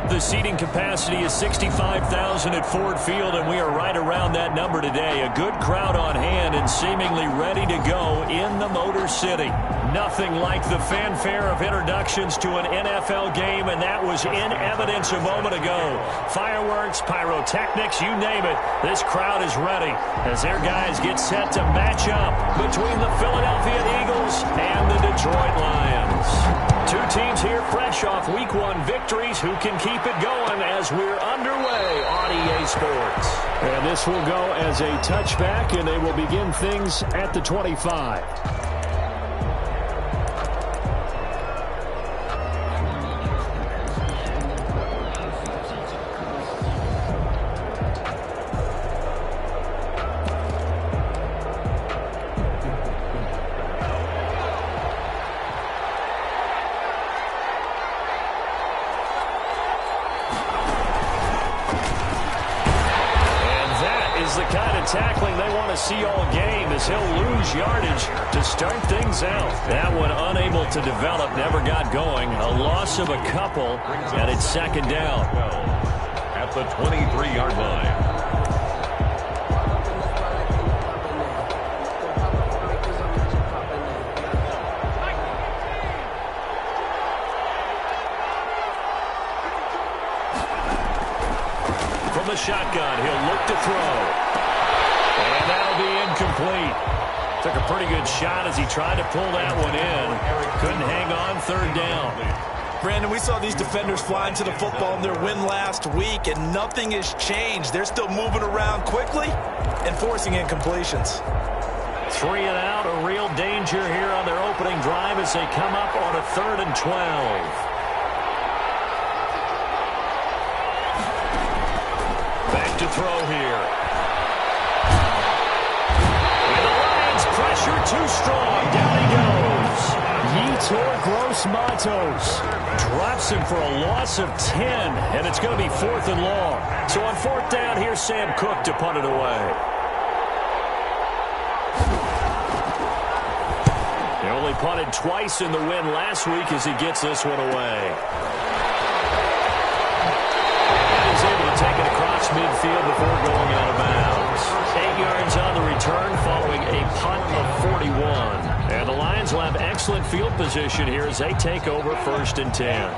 The seating capacity is 65,000 at Ford Field, and we are right around that number today. A good crowd on hand and seemingly ready to go in the Motor City. Nothing like the fanfare of introductions to an NFL game, and that was in evidence a moment ago. Fireworks, pyrotechnics, you name it. This crowd is ready as their guys get set to match up between the Philadelphia Eagles and the Detroit Lions. Two teams here fresh off Week 1 victories who can keep it going as we're underway on EA Sports. And this will go as a touchback, and they will begin things at the 25. The kind of tackling they want to see all game as he'll lose yardage to start things out. That one unable to develop, never got going. A loss of a couple, and it's second down. At the 23-yard line. From the shotgun, he'll look to throw. And that'll be incomplete. Took a pretty good shot as he tried to pull that one in. Couldn't hang on, third down. Brandon, we saw these defenders fly into the football in their win last week, and nothing has changed. They're still moving around quickly and forcing incompletions. 3 and out, a real danger here on their opening drive as they come up on a 3rd and 12. Back to throw here. And the Lions pressure too strong. Down he goes. Yetur Gross-Matos drops him for a loss of 10, and it's going to be 4th and long. So on 4th down, here's Sam Cook to punt it away. He only punted twice in the win last week as he gets this one away. And he's able to take it across midfield before going out of bounds. 8 yards on the return following a punt of 41. And the Lions will have excellent field position here as they take over 1st and 10.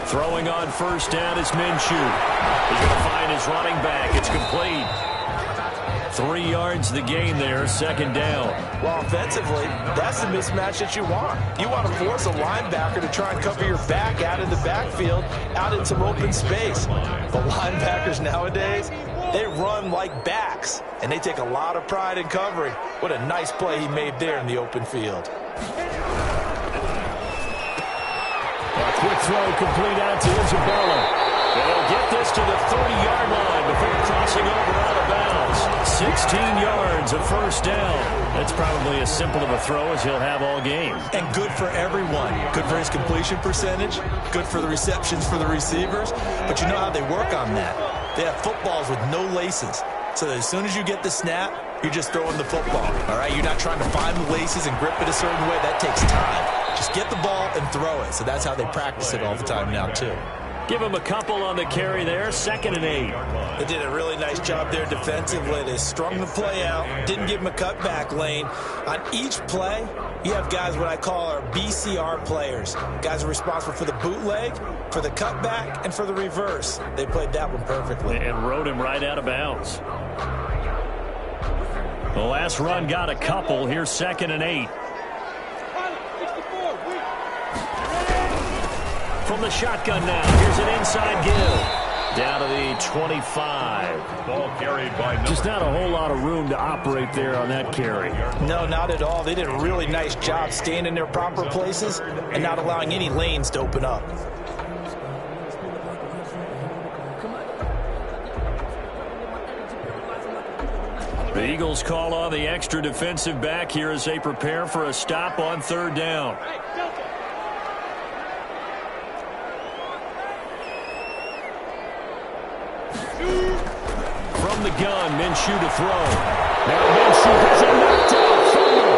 Throwing on 1st down is Minshew. He's going to find his running back. It's complete. 3 yards the gain there, 2nd down. Well, offensively, that's the mismatch that you want. You want to force a linebacker to try and cover your back out of the backfield, out in some open space. The linebackers nowadays, they run like backs, and they take a lot of pride in covering. What a nice play he made there in the open field. A quick throw complete out to Isabella. And he'll get this to the 30-yard line before crossing over out of bounds. 16 yards of 1st down. That's probably as simple of a throw as he'll have all game. And good for everyone. Good for his completion percentage. Good for the receptions for the receivers. But you know how they work on that. They have footballs with no laces. So that as soon as you get the snap, you're just throwing the football. All right, you're not trying to find the laces and grip it a certain way. That takes time. Just get the ball and throw it. So that's how they practice it all the time now, too. Give him a couple on the carry there, 2nd and 8. They did a really nice job there defensively. They strung the play out, didn't give him a cutback lane. On each play, you have guys what I call our BCR players. Guys are responsible for the bootleg, for the cutback, and for the reverse. They played that one perfectly. And rode him right out of bounds. The last run got a couple. Here's 2nd and 8. From the shotgun now. Here's an inside give. Down to the 25. Ball carried by just not a whole lot of room to operate there on that carry. No, not at all. They did a really nice job staying in their proper places and not allowing any lanes to open up. The Eagles call on the extra defensive back here as they prepare for a stop on 3rd down. From the gun, Minshew to throw. Now Minshew has a knocked out fumble.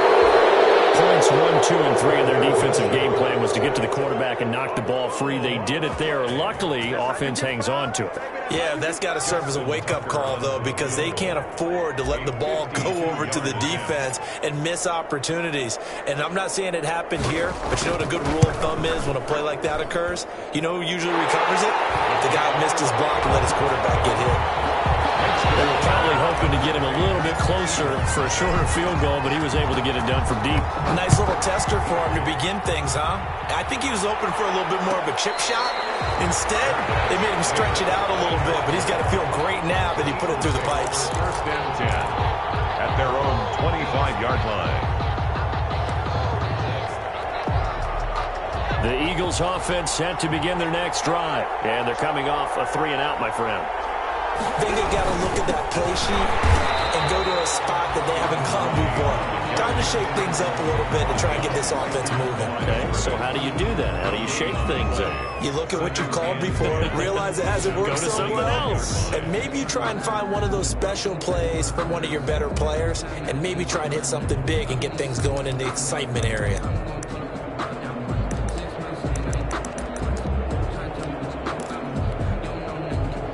2 and 3 in their defensive game plan was to get to the quarterback and knock the ball free. They did it there. Luckily, offense hangs on to it. Yeah, that's got to serve as a wake-up call, though, because they can't afford to let the ball go over to the defense and miss opportunities. And I'm not saying it happened here, but you know what a good rule of thumb is when a play like that occurs? You know who usually recovers it? The guy who missed his block and let his quarterback get hit. They were probably hoping to get him a little bit closer for a shorter field goal, but he was able to get it done from deep. Nice little tester for him to begin things, huh? I think he was open for a little bit more of a chip shot. Instead, they made him stretch it out a little bit, but he's got to feel great now that he put it through the pipes. First and 10 at their own 25-yard line. The Eagles offense set to begin their next drive, and they're coming off a 3-and-out, my friend. I think they got to look at that play sheet and go to a spot that they haven't gone before. Time to shake things up a little bit to try and get this offense moving. Okay, so how do you do that? How do you shake things up? You look at what you called before, realize it hasn't worked so well, and maybe you try and find one of those special plays from one of your better players, and maybe try and hit something big and get things going in the excitement area.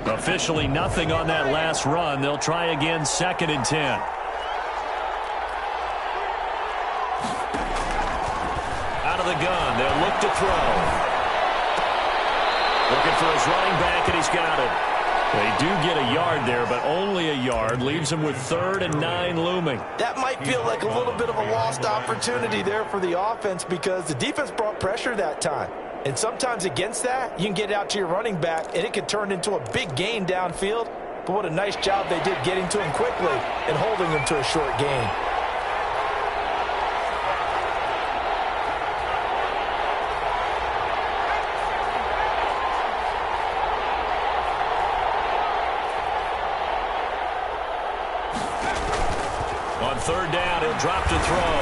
Officially nothing on that last run. They'll try again, 2nd and 10. Out of the gun, they'll look to throw. Looking for his running back, and he's got it. They do get a yard there, but only a yard. Leaves him with 3rd and 9 looming. That might feel like a little bit of a lost opportunity there for the offense because the defense brought pressure that time. And sometimes against that, you can get out to your running back, and it can turn into a big gain downfield. But what a nice job they did getting to him quickly and holding him to a short gain. On 3rd down, he'll drop to throw.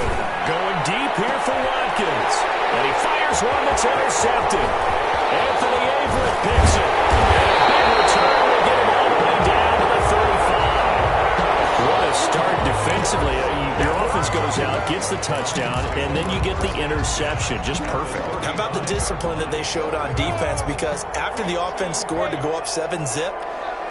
Going deep here for Watkins. And he fires one that's intercepted. Anthony Averett picks it. And a big return will get him all the way down to the 35. What a start defensively. Your offense goes out, gets the touchdown, and then you get the interception. Just perfect. How about the discipline that they showed on defense? Because after the offense scored to go up 7-zip,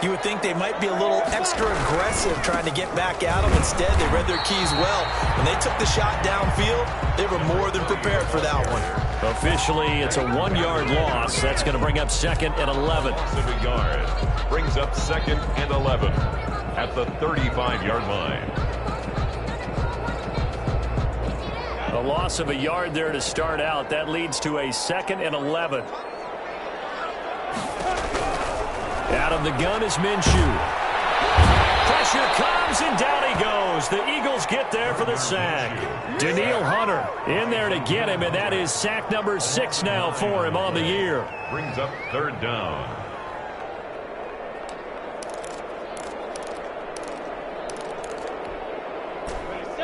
you would think they might be a little extra aggressive trying to get back at them. Instead, they read their keys well. When they took the shot downfield, they were more than prepared for that one. Officially, it's a 1-yard loss. That's going to bring up 2nd and 11. A yard brings up 2nd and 11 at the 35-yard line. A loss of a yard there to start out. That leads to a 2nd and 11. Out of the gun is Minshew. Pressure comes, and down he goes. The Eagles get there for the sack. Danielle Hunter in there to get him, and that is sack number 6 now for him on the year. Brings up 3rd down.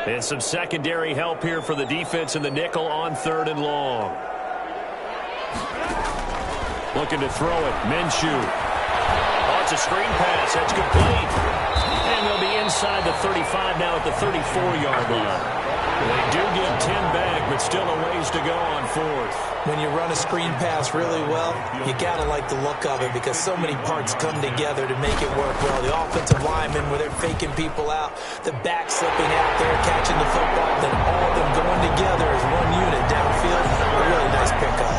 And some secondary help here for the defense in the nickel on 3rd and long. Looking to throw it. Minshew. It's a screen pass. That's complete. And they'll be inside the 35 now at the 34-yard line. They do get 10 back, but still a ways to go on 4th. When you run a screen pass really well, you got to like the look of it because so many parts come together to make it work well. The offensive linemen, where they're faking people out, the back slipping out there, catching the football, then all of them going together as one unit downfield. A really nice pickup.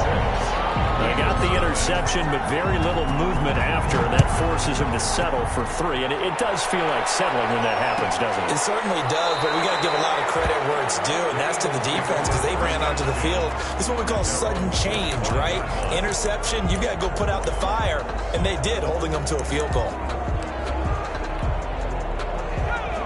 They got the interception, but very little movement after, and that forces him to settle for 3. And it does feel like settling when that happens, doesn't it? It certainly does, but we got to give a lot of credit where it's due, and that's to the defense because they ran onto the field. This is what we call sudden change, right? Interception, you got to go put out the fire, and they did, holding them to a field goal.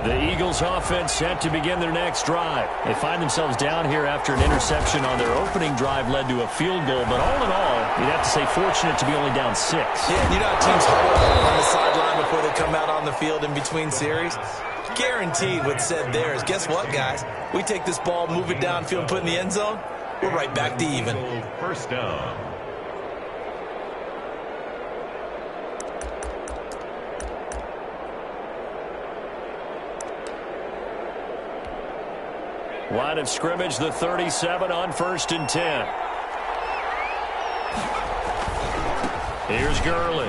The Eagles offense set to begin their next drive. They find themselves down here after an interception on their opening drive led to a field goal. But all in all, you'd have to say fortunate to be only down 6. Yeah, you know how teams huddle on the sideline before they come out on the field in between series? Guaranteed what's said there is, guess what, guys? We take this ball, move it downfield, and put it in the end zone, we're right back to even. 1st down. Line of scrimmage, the 37 on 1st and 10. Here's Gurley.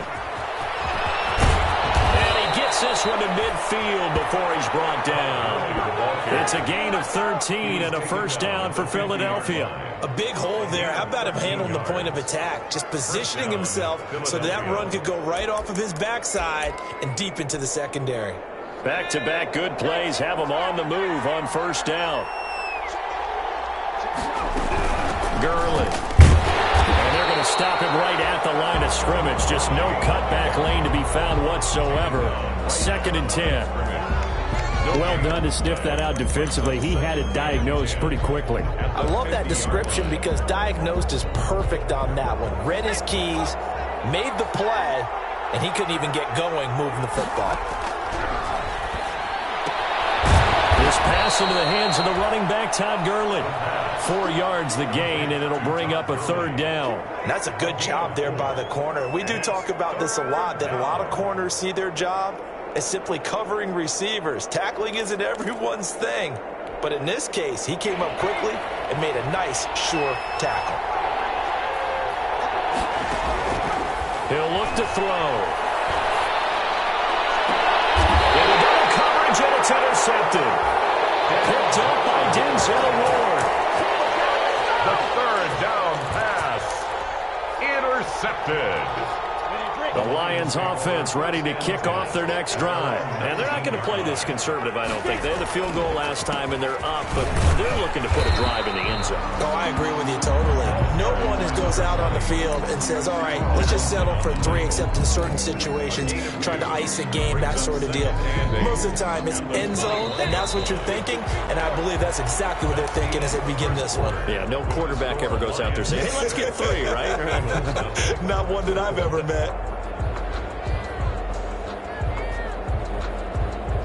And he gets this one to midfield before he's brought down. It's a gain of 13 and a first down for Philadelphia. A big hole there. How about him handling the point of attack? Just positioning himself so that run could go right off of his backside and deep into the secondary. Back-to-back good plays have him on the move on first down. Gurley. And they're going to stop him right at the line of scrimmage. Just no cutback lane to be found whatsoever. 2nd and 10. Well done to sniff that out defensively. He had it diagnosed pretty quickly. I love that description because diagnosed is perfect on that one. Read his keys, made the play, and he couldn't even get going moving the football. This pass into the hands of the running back, Todd Gurley. 4 yards the gain, and it'll bring up a 3rd down. And that's a good job there by the corner. We do talk about this a lot, that a lot of corners see their job as simply covering receivers. Tackling isn't everyone's thing. But in this case, he came up quickly and made a nice, sure tackle. He'll look to throw. Into double coverage, and it's intercepted. Picked up by Denzel Ward. The 3rd down pass. Intercepted. The Lions offense ready to kick off their next drive. And they're not going to play this conservative, I don't think. They had the field goal last time, and they're up, but they're looking to put a drive in the end zone. Oh, I agree with you totally. No one goes out on the field and says, all right, let's just settle for 3, except in certain situations, trying to ice a game, that sort of deal. Most of the time, it's end zone, and that's what you're thinking, and I believe that's exactly what they're thinking as they begin this one. Yeah, no quarterback ever goes out there saying, hey, let's get 3, right? Not one that I've ever met.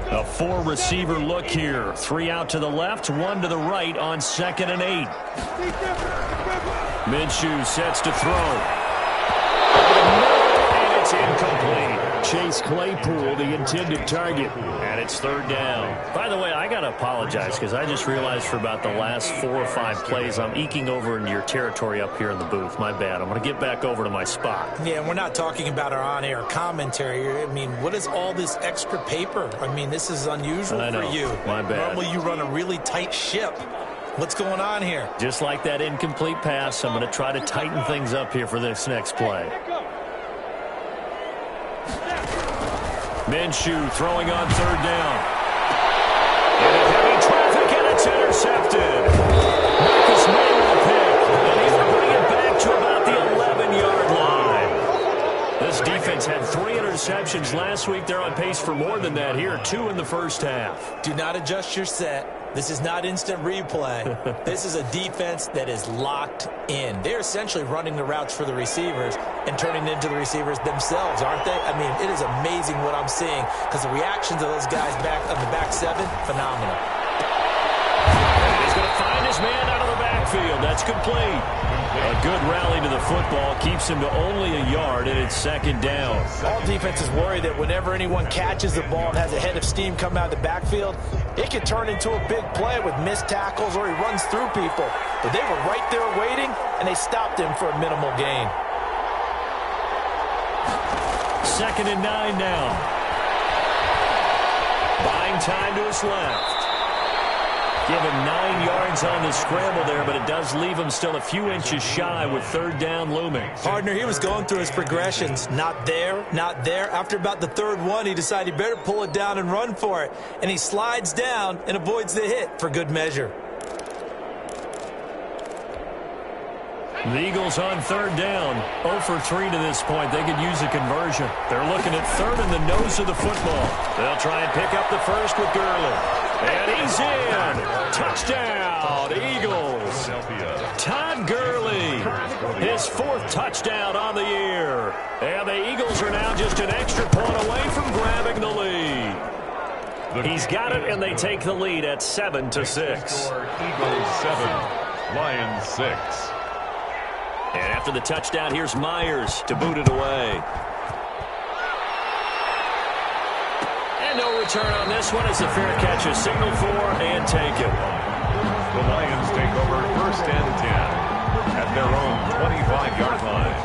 A 4-receiver look here. 3 out to the left, 1 to the right on 2nd and 8. Minshew sets to throw. And it's incomplete. Chase Claypool, the intended target. And it's 3rd down. By the way, I got to apologize because I just realized for about the last 4 or 5 plays, I'm eking over into your territory up here in the booth. My bad. I'm going to get back over to my spot. Yeah, we're not talking about our on-air commentary. I mean, what is all this extra paper? I mean, this is unusual for you. My bad. Normally you run a really tight ship. What's going on here? Just like that incomplete pass, I'm going to try to tighten things up here for this next play. Minshew throwing on 3rd down. Into heavy traffic, and it's intercepted. Marcus May will pick, and he's going to bring it back to about the 11-yard line. This defense had 3 interceptions last week. They're on pace for more than that here, 2 in the first half. Do not adjust your set. This is not instant replay. This is a defense that is locked in. They're essentially running the routes for the receivers and turning it into the receivers themselves, aren't they? I mean, it is amazing what I'm seeing because the reactions of those guys back on the back 7, phenomenal. And he's going to find his man out of the backfield. That's complete. A good rally to the football keeps him to only a yard, and it's 2nd down. All defenses worry that whenever anyone catches the ball and has a head of steam come out of the backfield, it could turn into a big play with missed tackles or he runs through people. But they were right there waiting, and they stopped him for a minimal gain. 2nd and 9 now. Buying time to his left. Give him 9 yards on the scramble there, but it does leave him still a few inches shy with 3rd down looming. Partner, he was going through his progressions. Not there, not there. After about the 3rd one, he decided he better pull it down and run for it. And he slides down and avoids the hit for good measure. The Eagles on 3rd down. 0 for 3 to this point. They could use a conversion. They're looking at 3rd in the nose of the football. They'll try and pick up the first with Gurley. And he's in. Touchdown, Eagles. Todd Gurley, his 4th touchdown on the year. And the Eagles are now just an extra point away from grabbing the lead. He's got it, and they take the lead at 7-6. Eagles 7, Lions 6. And after the touchdown, here's Myers to boot it away. And no return on this one as the fair catch is signaled for and taken. The Lions take over 1st and 10 at their own 25-yard line.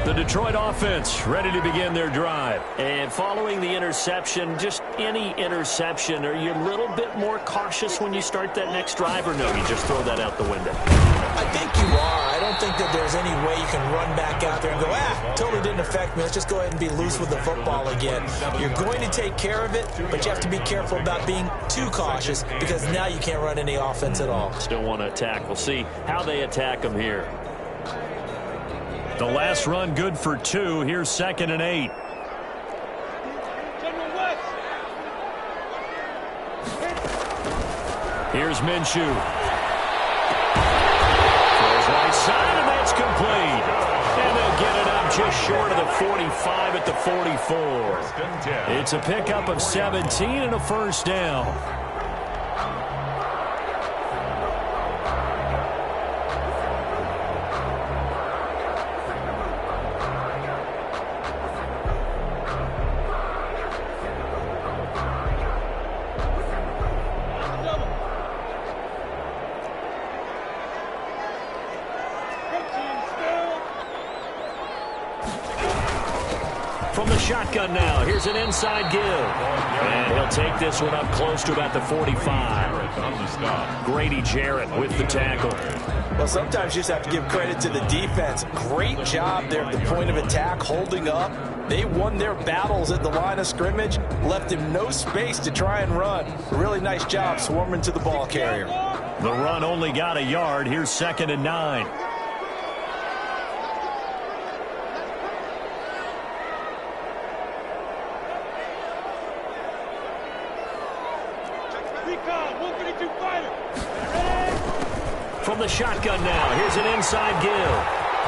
The Detroit offense ready to begin their drive. And following the interception, just any interception, are you a little bit more cautious when you start that next drive, or no, you just throw that out the window? I think you are. I don't think that there's any way you can run back out there and go, totally didn't affect me. Let's just go ahead and be loose with the football again. You're going to take care of it, but you have to be careful about being too cautious because now you can't run any offense at all. Still want to attack. We'll see how they attack them here. The last run good for 2. Here's 2nd and 8. Here's Minshew. Throws right side, and that's complete. And they'll get it up just short of the 45 at the 44. It's a pickup of 17 and a first down. From the shotgun now, here's an inside give. And he'll take this one up close to about the 45. Grady Jarrett with the tackle. Well, sometimes you just have to give credit to the defense. Great job there at the point of attack, holding up. They won their battles at the line of scrimmage, left him no space to try and run. A really nice job swarming to the ball carrier. The run only got a yard. Here's 2nd and 9. From the shotgun now, here's an inside give.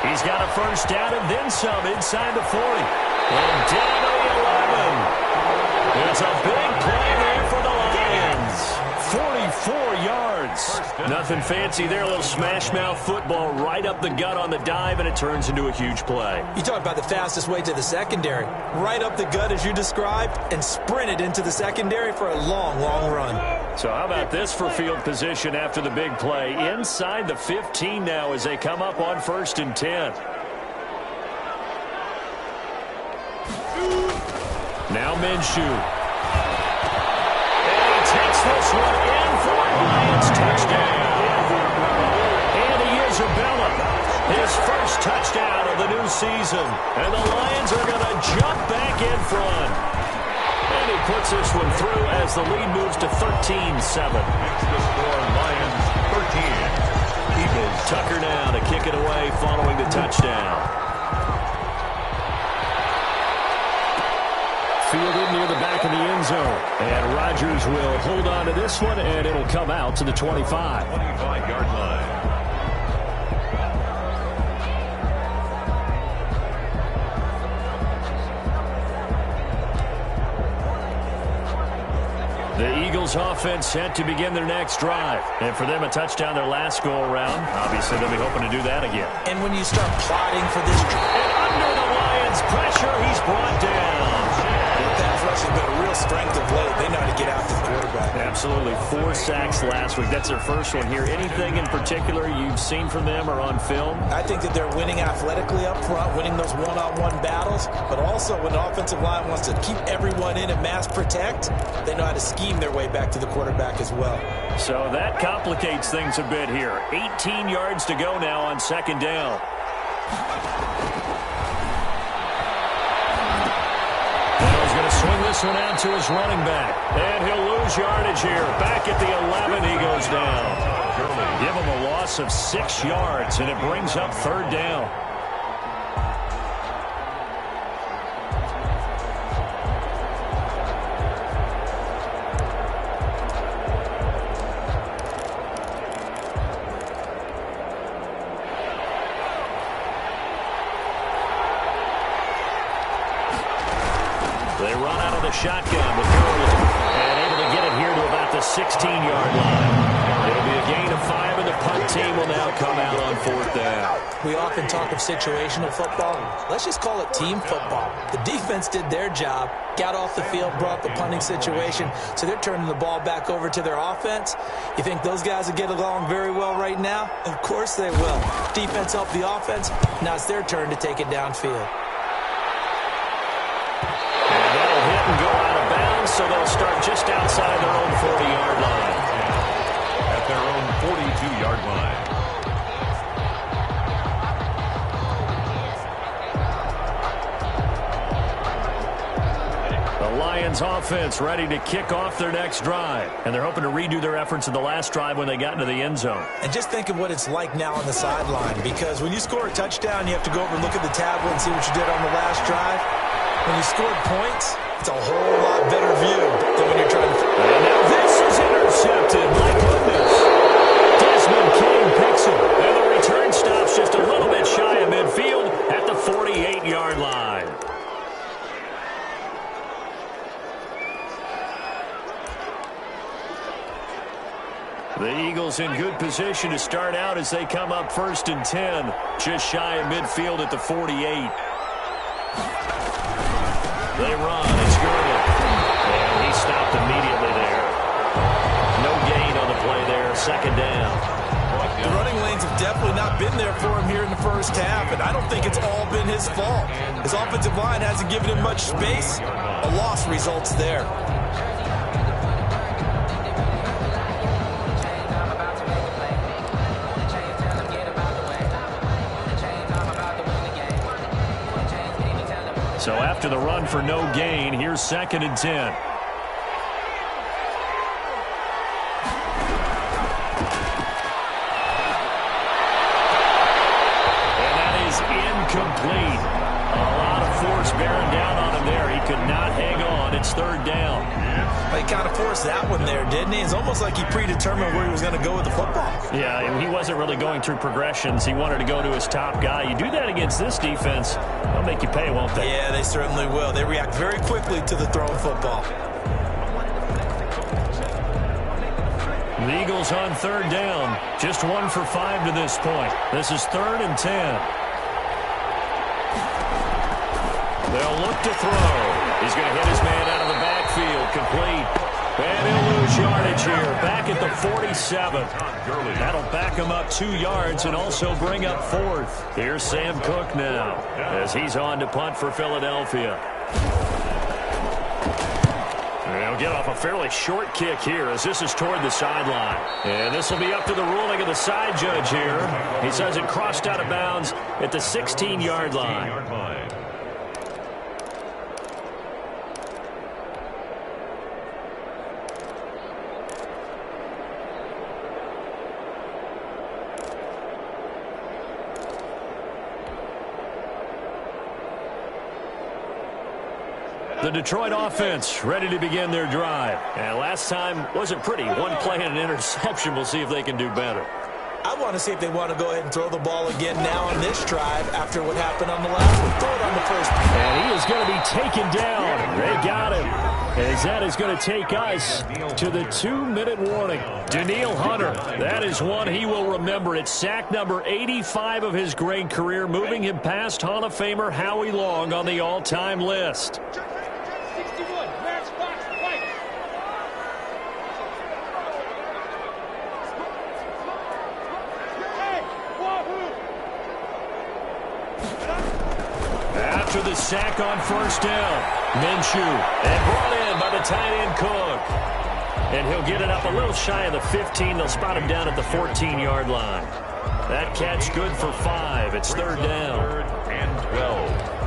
He's got a first down and then some inside the 40. And down to the 11. It's a big play there for the Lions. 44 yards. Nothing fancy there. A little smash mouth football right up the gut on the dive, and it turns into a huge play. You talk about the fastest way to the secondary. Right up the gut as you described and sprinted into the secondary for a long, long run. So how about this for field position after the big play? Inside the 15 now as they come up on 1st and 10. Now Minshew. And he takes this one in for a Lions touchdown. Andy Isabella, his first touchdown of the new season. And the Lions are going to jump back in front. And he puts this one through as the lead moves to 13-7. Next to score, Lions 13. Eagles. Tucker now to kick it away following the touchdown. Fielded near the back of the end zone. And Rodgers will hold on to this one, and it'll come out to the 25. 25-yard line. The Eagles offense set to begin their next drive. And for them, a touchdown their last go-around. Obviously, they'll be hoping to do that again. And when you start plotting for this drive. And under the Lions' pressure, he's brought down. The pass rush has been a real strength of late. They know how to get after the quarterback. Absolutely. 4 sacks last week. That's their first one here. Anything in particular you've seen from them or on film? I think that they're winning athletically up front, winning those one-on-one battles, but also when the offensive line wants to keep everyone in and mass protect, they know how to scheme their way back to the quarterback as well. So that complicates things a bit here. 18 yards to go now on 2nd down. Going to swing this one out to his running back. And he'll lose yardage here. Back at the 11, he goes down. Give him a loss of 6 yards, and it brings up 3rd down. They run out of the shotgun with Gurley and able to get it here to about the 16-yard line. It'll be a gain of 5 and the punt team will now come out on 4th down. We often talk of situational football. Let's just call it team football. The defense did their job, got off the field, brought the punting situation, so they're turning the ball back over to their offense. You think those guys will get along very well right now? Of course they will. Defense helped the offense. Now it's their turn to take it downfield. And that'll hit and go out of bounds, so they'll start just outside their own 40-yard line. At their own 42-yard line. The Lions offense ready to kick off their next drive. And they're hoping to redo their efforts in the last drive when they got into the end zone. And just think of what it's like now on the sideline, because when you score a touchdown, you have to go over and look at the tablet and see what you did on the last drive. When you scored points, it's a whole lot better view than when you're trying to... And now this is intercepted. My goodness. Desmond King picks it. And the return stops just a little bit shy of midfield at the 48-yard line. The Eagles in good position to start out as they come up 1st and 10. Just shy of midfield at the 48. They run. It's Gurley. And he stopped immediately there. No gain on the play there. 2nd down. The running lanes have definitely not been there for him here in the first half, and I don't think it's all been his fault. His offensive line hasn't given him much space. A loss results there. So after the run for no gain, here's 2nd and 10. And that is incomplete. A lot of force bearing down on him there. He could not hang on. It's 3rd down. He kind of forced that one there, didn't he? It's almost like he predetermined where he was going to go with the football. Yeah, he wasn't really going through progressions. He wanted to go to his top guy. You do that against this defense, they'll make you pay, won't they? Yeah, they certainly will. They react very quickly to the thrown football. The Eagles on 3rd down. Just 1 for 5 to this point. This is 3rd and 10. They'll look to throw. He's going to hit his man out of the backfield. Complete. And he'll lose yardage here. Back at the 47. That'll back him up 2 yards and also bring up 4th. Here's Sam Cook now as he's on to punt for Philadelphia. They'll get off a fairly short kick here as this is toward the sideline. And this will be up to the ruling of the side judge here. He says it crossed out of bounds at the 16-yard line. The Detroit offense ready to begin their drive. And last time wasn't pretty. 1 play and an interception. We'll see if they can do better. I want to see if they want to go ahead and throw the ball again now on this drive after what happened on the last one. Throw it on the first. And he is going to be taken down. They got him. As that is going to take us to the 2-minute warning. Danielle Hunter, that is one he will remember. It's sack number 85 of his great career, moving him past Hall of Famer Howie Long on the all-time list. After the sack on 1st down, Minshew, and brought in by the tight end Cook. And he'll get it up a little shy of the 15. They'll spot him down at the 14-yard line. That catch good for 5. It's 3rd down. 3rd and 12.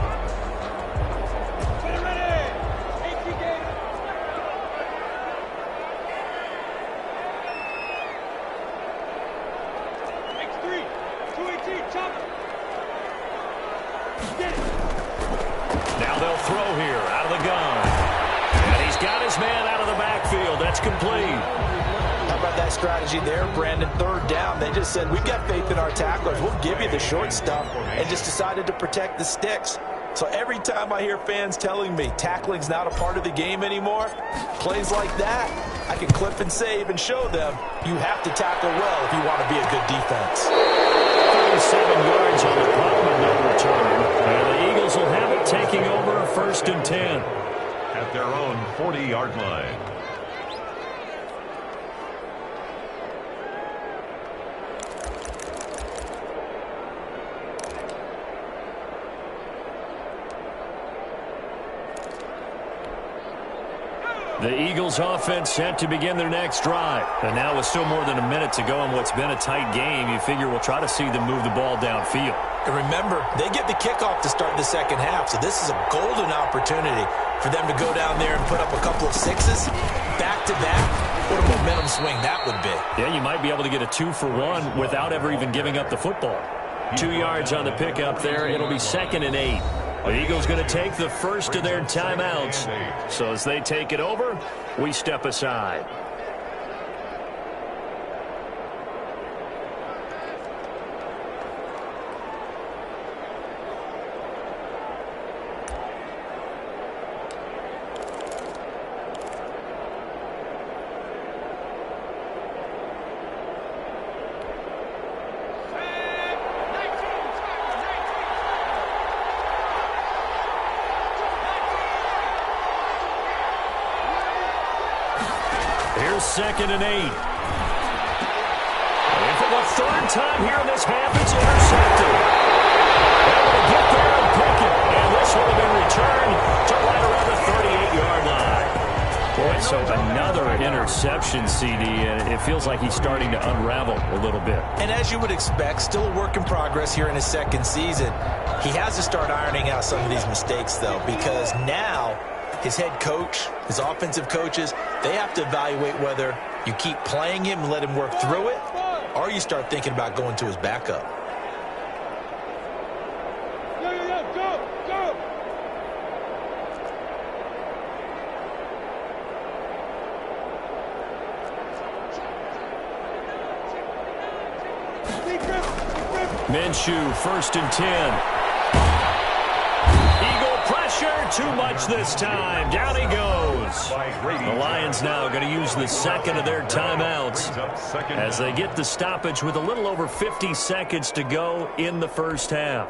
Now they'll throw here out of the gun. And he's got his man out of the backfield. That's complete. How about that strategy there, Brandon? 3rd down. They just said, we've got faith in our tacklers. We'll give you the short stuff, and just decided to protect the sticks. So every time I hear fans telling me tackling's not a part of the game anymore, plays like that, I can clip and save and show them you have to tackle well if you want to be a good defense. 37 yards on the punt with no return. And the Eagles will have it, taking over a 1st and 10. At their own 40-yard line. The Eagles offense set to begin their next drive. And now with still more than a minute to go in what's been a tight game, you figure we'll try to see them move the ball downfield. And remember, they get the kickoff to start the second half, so this is a golden opportunity for them to go down there and put up a couple of sixes back-to-back. What a momentum swing that would be. Yeah, you might be able to get a 2-for-1 without ever even giving up the football. 2 yards on the pickup there. It'll be 2nd and 8. The Eagles going to take the first of their timeouts. So as they take it over, we step aside. Here's 2nd and 8. And for the 3rd time here in this half, it's intercepted. Able to get there and pick it. And this will have been returned to right around the 38-yard line. Boy, so another interception, CD, and it feels like he's starting to unravel a little bit. And as you would expect, still a work in progress here in his 2nd season. He has to start ironing out some of these mistakes, though, because now his head coach, his offensive coaches, they have to evaluate whether you keep playing him and let him work through it, or you start thinking about going to his backup. Minshew, 1st and 10. Too much this time. Down he goes. The Lions now going to use the 2nd of their timeouts as they get the stoppage with a little over 50 seconds to go in the first half.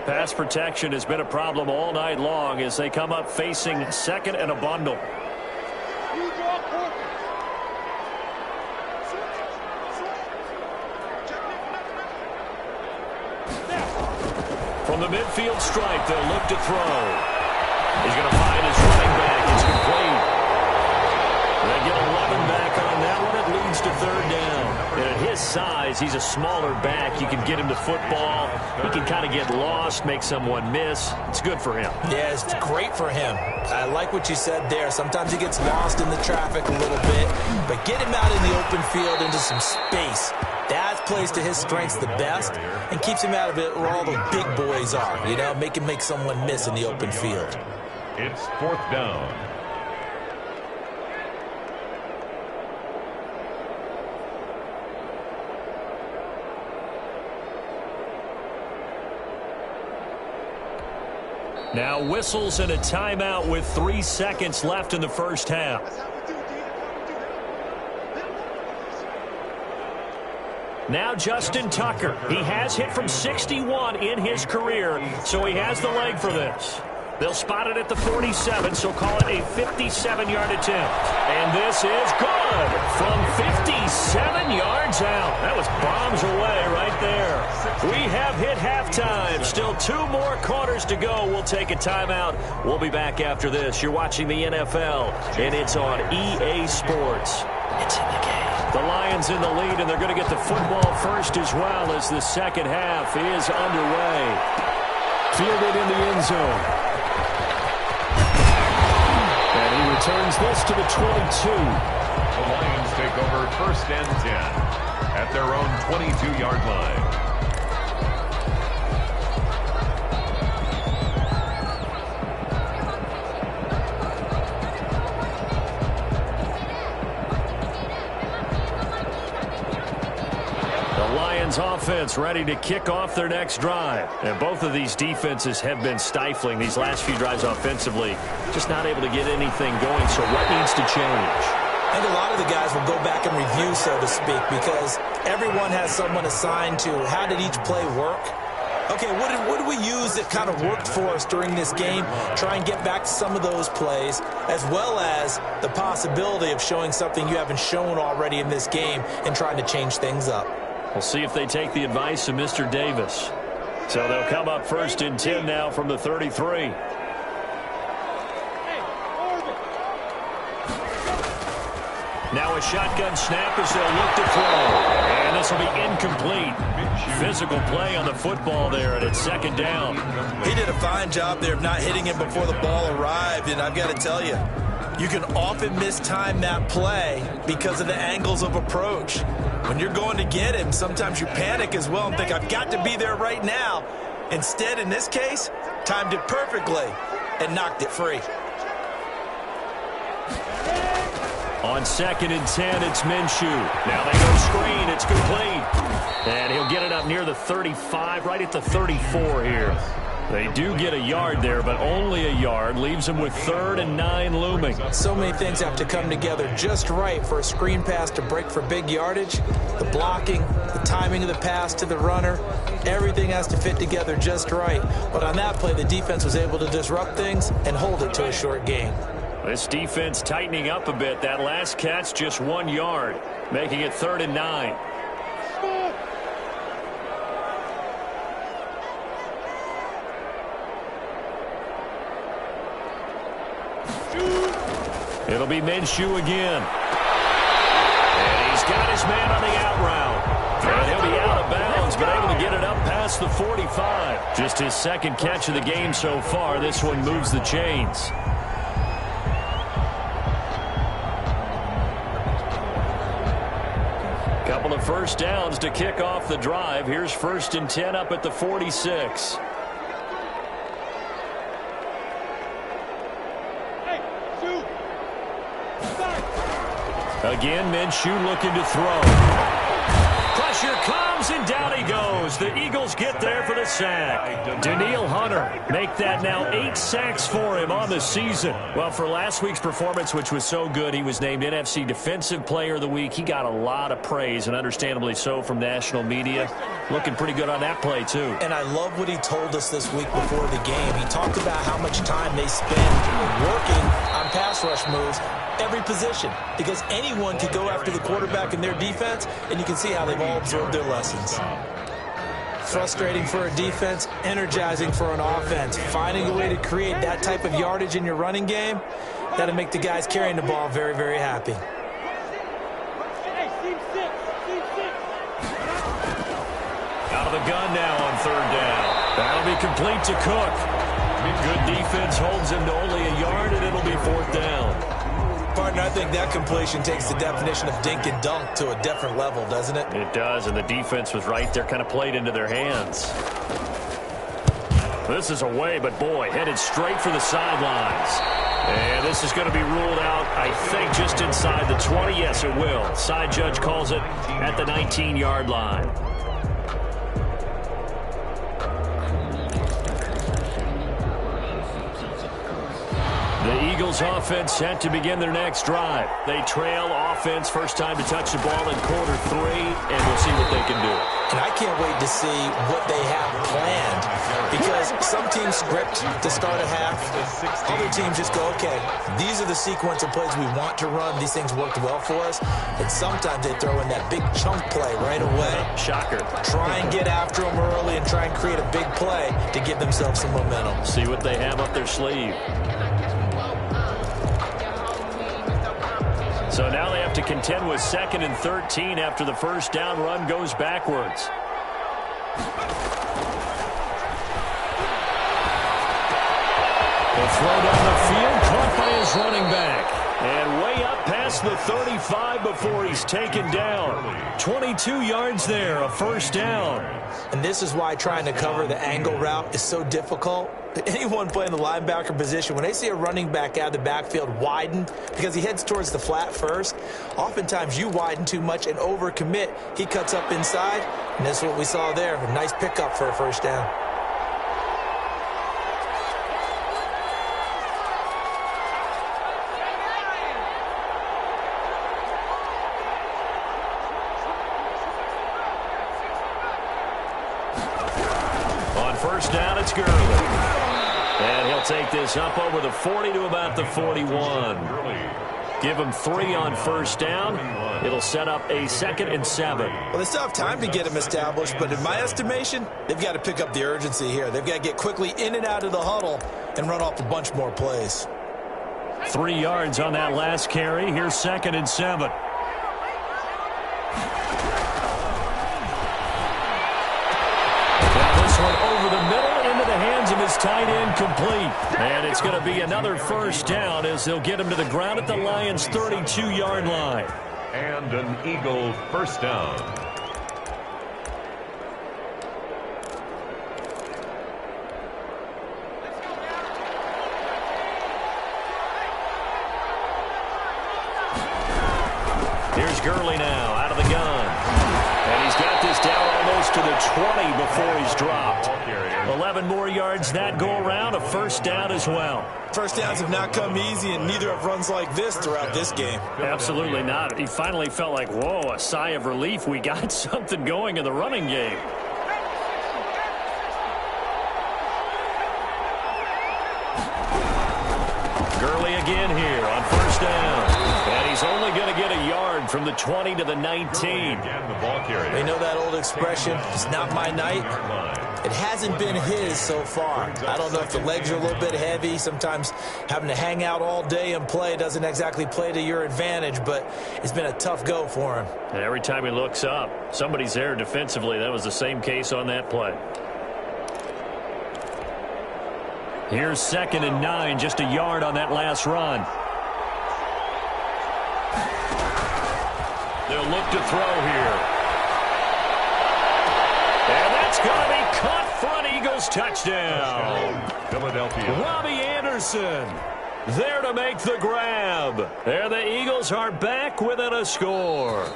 Pass protection has been a problem all night long as they come up facing 2nd and a bundle. From the midfield stripe, they'll look to throw. He's going to find his running back. It's complete. They get 11 back on that one. It leads to 3rd down. And at his size, he's a smaller back. You can get him the football. He can kind of get lost, make someone miss. It's good for him. Yeah, it's great for him. I like what you said there. Sometimes he gets lost in the traffic a little bit. But get him out in the open field into some space. That plays to his strengths the best and keeps him out of it where all the big boys are. You know, make him make someone miss in the open field. It's 4th down. Now whistles and a timeout with 3 seconds left in the first half. Now Justin Tucker. He has hit from 61 in his career, so he has the leg for this. They'll spot it at the 47, so call it a 57-yard attempt. And this is good from 57 yards out. That was bombs away right there. We have hit halftime. Still 2 more quarters to go. We'll take a timeout. We'll be back after this. You're watching the NFL, and it's on EA Sports. It's in the game. The Lions in the lead, and they're going to get the football first as well as the second half is underway. Fielded in the end zone. And he returns this to the 22. The Lions take over 1st and 10 at their own 22-yard line. offense ready to kick off their next drive. And both of these defenses have been stifling these last few drives offensively. Just not able to get anything going. So what needs to change? I think a lot of the guys will go back and review, so to speak, because everyone has someone assigned to how did each play work. Okay, what did we use that kind of worked for us during this game? Try and get back to some of those plays, as well as the possibility of showing something you haven't shown already in this game and trying to change things up. We'll see if they take the advice of Mr. Davis. So they'll come up 1st and 10 now from the 33. Now a shotgun snap as they'll look to throw. And this will be incomplete. Physical play on the football there, and it's 2nd down. He did a fine job there of not hitting him before the ball arrived, and I've got to tell you, you can often mistime that play because of the angles of approach. When you're going to get him, sometimes you panic as well and think, I've got to be there right now. Instead, in this case, timed it perfectly and knocked it free. On 2nd and 10, it's Minshew. Now they go screen. It's complete. And he'll get it up near the 35, right at the 34 here. They do get a yard there, but only a yard. Leaves them with 3rd and 9 looming. So many things have to come together just right for a screen pass to break for big yardage. The blocking, the timing of the pass to the runner, everything has to fit together just right. But on that play, the defense was able to disrupt things and hold it to a short gain. This defense tightening up a bit. That last catch, just 1 yard, making it 3rd and 9. It'll be Minshew again. And he's got his man on the out route. And he'll be out of bounds, but able to get it up past the 45. Just his 2nd catch of the game so far. This one moves the chains. Couple of 1st downs to kick off the drive. Here's 1st and 10 up at the 46. Again, Minshew looking to throw. Pressure comes, and down he goes. The Eagles get there for the sack. Danielle Hunter make that now 8 sacks for him on the season. Well, for last week's performance, which was so good, he was named NFC Defensive Player of the Week. He got a lot of praise, and understandably so, from national media. Looking pretty good on that play, too. And I love what he told us this week before the game. He talked about how much time they spend working on pass rush moves, every position, because anyone could go after the quarterback in their defense, and you can see how they've all absorbed their lessons. Frustrating for a defense, energizing for an offense. Finding a way to create that type of yardage in your running game, that'll make the guys carrying the ball very, very happy. Out of the gun now on 3rd down. That'll be complete to Cook. Good defense holds him to only a yard, and it'll be 4th down. Partner, I think that completion takes the definition of dink and dunk to a different level, doesn't it? It does, and the defense was right there, kind of played into their hands. This is away, but boy, headed straight for the sidelines. And this is going to be ruled out, I think, just inside the 20. Yes, it will. Side judge calls it at the 19-yard line. The Eagles offense set to begin their next drive. They trail offense, first time to touch the ball in quarter 3, and we'll see what they can do. And I can't wait to see what they have planned, because some teams script to start a half. Other teams just go, okay, these are the sequence of plays we want to run. These things worked well for us. And sometimes they throw in that big chunk play right away. Shocker. Try and get after them early and try and create a big play to give themselves some momentum. See what they have up their sleeve. So now they have to contend with 2nd and 13 after the 1st down run goes backwards. The throw down the field, caught by his running back. And way up past the 35 before he's taken down. 22 yards there, a first down. And this is why trying to cover the angle route is so difficult. Anyone playing the linebacker position, when they see a running back out of the backfield widen, because he heads towards the flat first, oftentimes you widen too much and overcommit. He cuts up inside, and that's what we saw there. A nice pickup for a first down. On first down, it's Gurley. And he'll take this up over the 40 to about the 41. Give him 3 on first down. It'll set up a 2nd and 7. Well, they still have time to get him established, but in my estimation, they've got to pick up the urgency here. They've got to get quickly in and out of the huddle and run off a bunch more plays. 3 yards on that last carry. Here's 2nd and 7. One over the middle into the hands of his tight end, complete. And it's going to be another first down as they'll get him to the ground at the Lions' 32-yard line. And an Eagle first down. Here's Gurley now out of the gun. And he's got this down almost to the 20 before he's dropped. 11 more yards that go around, a first down as well. First downs have not come easy, and neither have runs like this throughout this game. Absolutely not. He finally felt like, whoa, a sigh of relief. We got something going in the running game. Gurley again here on first down. And he's only going to get a yard from the 20 to the 19. They know that old expression, it's not my night. It hasn't been his so far. I don't know if the legs are a little bit heavy. Sometimes having to hang out all day and play doesn't exactly play to your advantage, but it's been a tough go for him. And every time he looks up, somebody's there defensively. That was the same case on that play. Here's 2nd and 9, just a yard on that last run. They'll look to throw here. And that's going to be caught for an Eagles touchdown. Philadelphia. Robbie Anderson there to make the grab. And the Eagles are back within a score.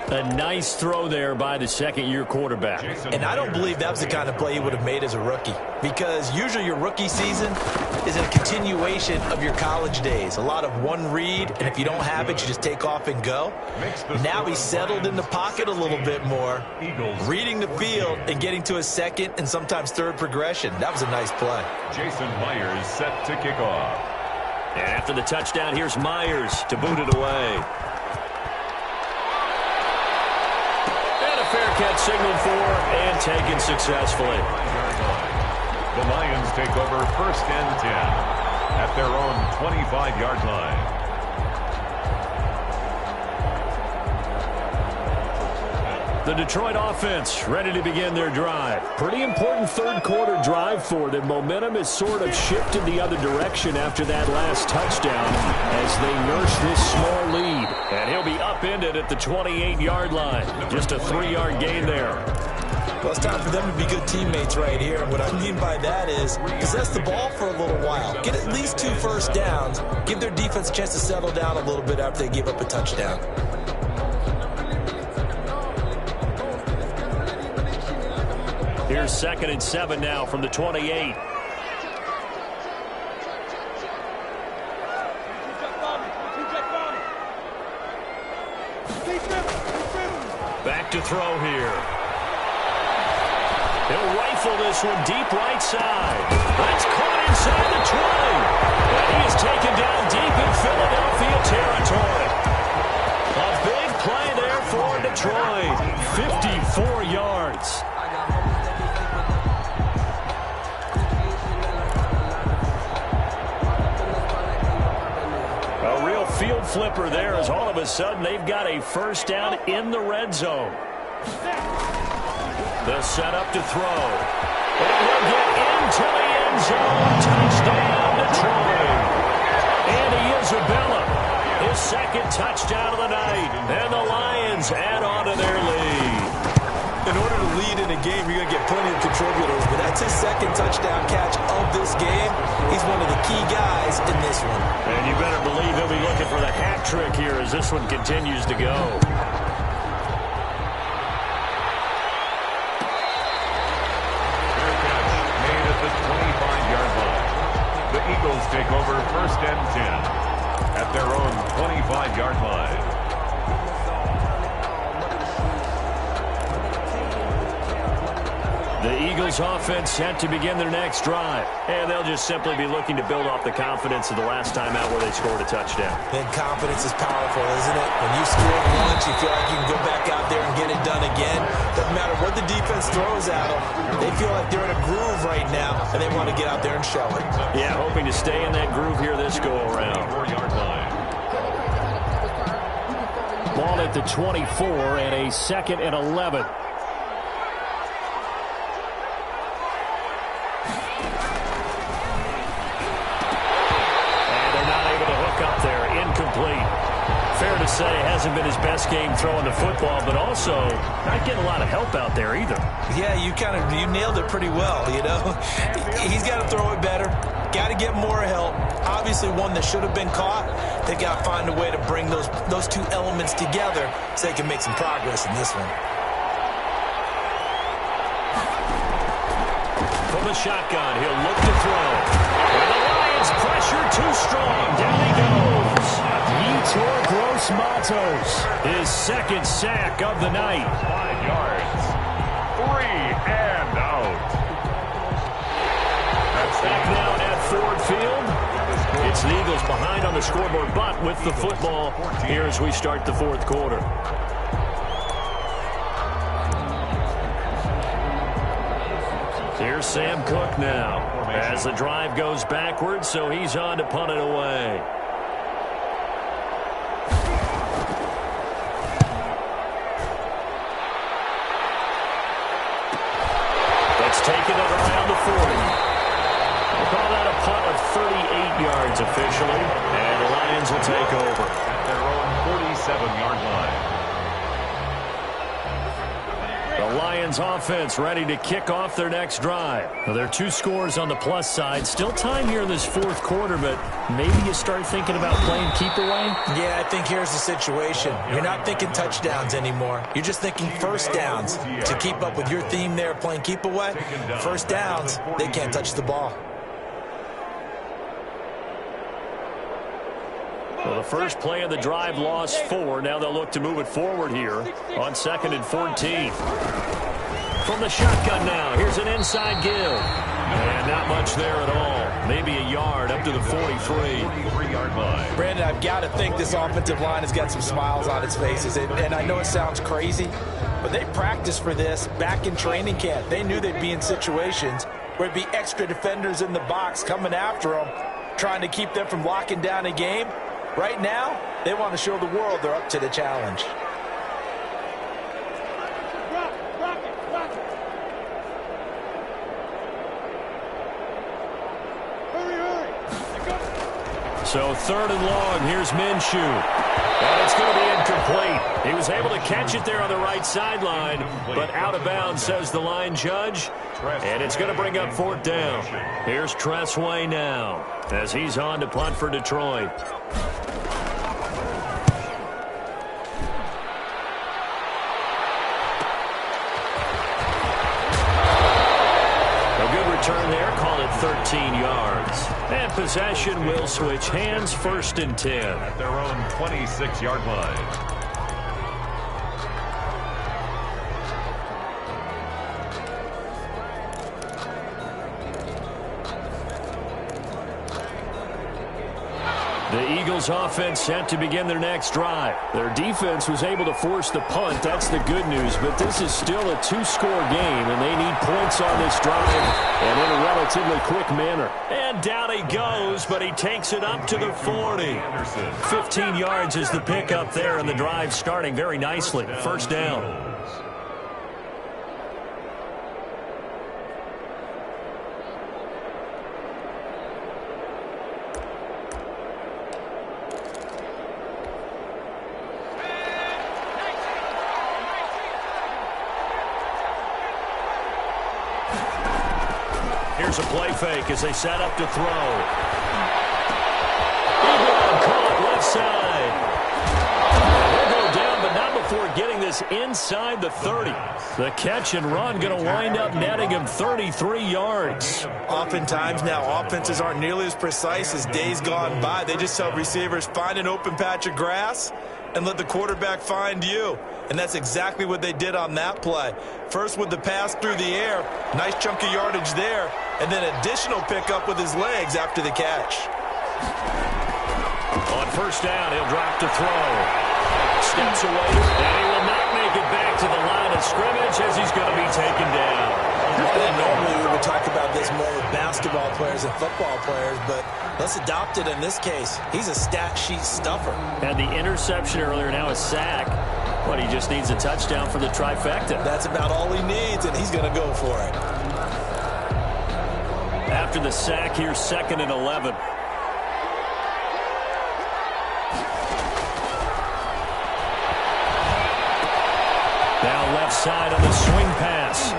A nice throw there by the second-year quarterback. And I don't believe that was the kind of play he would have made as a rookie, because usually your rookie season is a continuation of your college days. A lot of one read, and if you don't have it, you just take off and go. Now he's settled in the pocket a little bit more, reading the field and getting to a second and sometimes third progression. That was a nice play. Jason Myers set to kick off. And after the touchdown, here's Myers to boot it away. Fair catch signaled for and taken successfully. The Lions take over 1st and 10 at their own 25-yard line. The Detroit offense ready to begin their drive. Pretty important third-quarter drive for them. Momentum has sort of shifted the other direction after that last touchdown as they nurse this small lead. And he'll be upended at the 28-yard line. Just a 3-yard gain there. Well, it's time for them to be good teammates right here. And what I mean by that is possess the ball for a little while. Get at least 2 first downs. Give their defense a chance to settle down a little bit after they give up a touchdown. Here's 2nd and 7 now from the 28. Back to throw here. He'll rifle this one deep right side. That's caught inside the 20. And he is taken down deep in Philadelphia territory. A big play there for Detroit. 54 yards. A real field flipper there as all of a sudden they've got a first down in the red zone. The setup to throw. It will get into the end zone. Touchdown, Detroit. second touchdown of the night. And the Lions add on to their lead. In order to lead in a game, you're going to get plenty of contributors, but that's his second touchdown catch of this game. He's one of the key guys in this one. And you better believe he'll be looking for the hat trick here as this one continues to go. Made at the 25-yard line. The Eagles take over first and 10 at their own 25-yard line. The Eagles offense set to begin their next drive. And they'll just simply be looking to build off the confidence of the last time out where they scored a touchdown. And confidence is powerful, isn't it? When you score once, you feel like you can go back out there and get it done again. Doesn't matter what the defense throws at them. They feel like they're in a groove right now, and they want to get out there and show it. Yeah, hoping to stay in that groove here this go-around. 4-yard line. Ball at the 24 and a 2nd and 11. Fair to say, hasn't been his best game throwing the football, but also not getting a lot of help out there either. Yeah, you nailed it pretty well, you know. He's got to throw it better. Got to get more help. Obviously, one that should have been caught. They got to find a way to bring those two elements together so they can make some progress in this one. From the shotgun, he'll look to throw. And the Lions pressure too strong. Down he goes. Yetur Gross-Matos, his second sack of the night. 5 yards. 3 and out. That's back now at Ford Field. It's the Eagles behind on the scoreboard, but with the football here as we start the fourth quarter. Here's Sam Cook now as the drive goes backwards, so he's on to punt it away. Let's take it around the 40. We'll call that a punt of 38 yards officially, and the Lions will take over. At their own 47-yard line. The Lions offense ready to kick off their next drive. Well, there are 2 scores on the plus side. Still time here in this fourth quarter, but maybe you start thinking about playing keep away? Yeah, I think here's the situation. You're not thinking touchdowns anymore. You're just thinking first downs. To keep up with your theme there, playing keep away, first downs, they can't touch the ball. Well, the first play of the drive lost 4. Now they'll look to move it forward here on 2nd and 14. From the shotgun now, here's an inside give. And not much there at all. Maybe a yard up to the 43. 43-yard line. Brandon, I've got to think this offensive line has got some smiles on its faces. And I know it sounds crazy, but they practiced for this back in training camp. They knew they'd be in situations where it'd be extra defenders in the box coming after them, trying to keep them from locking down a game. Right now, they want to show the world they're up to the challenge. So 3rd and long, here's Minshew. And it's going to be incomplete. He was able to catch it there on the right sideline, but out of bounds, says the line judge. And it's going to bring up 4th down. Here's Tressway now as he's on to punt for Detroit. Turn there, call it 13 yards. And possession will switch hands, 1st and 10. At their own 26-yard line. The Eagles offense set to begin their next drive. Their defense was able to force the punt. That's the good news. But this is still a 2-score game, and they need points on this drive and in a relatively quick manner. And down he goes, but he takes it up to the 40. 15 yards is the pickup there, and the drive starting very nicely. 1st down. Here's a play fake as they set up to throw. Ebron caught left side. They'll go down, but not before getting this inside the 30. The catch and run going to wind up netting him 33 yards. Oftentimes now, offenses aren't nearly as precise as days gone by. They just tell receivers, find an open patch of grass and let the quarterback find you. And that's exactly what they did on that play. First with the pass through the air, nice chunk of yardage there, and then additional pickup with his legs after the catch. On first down, he'll drop to throw. Steps away, and he will not make it back to the line of scrimmage as he's going to be taken down. Normally we would talk about this more with basketball players and football players, but let's adopt it in this case. He's a stat sheet stuffer. Had the interception earlier, now a sack. But he just needs a touchdown for the trifecta. That's about all he needs, and he's going to go for it. After the sack, here's 2nd and 11. Now left side on the swing pass.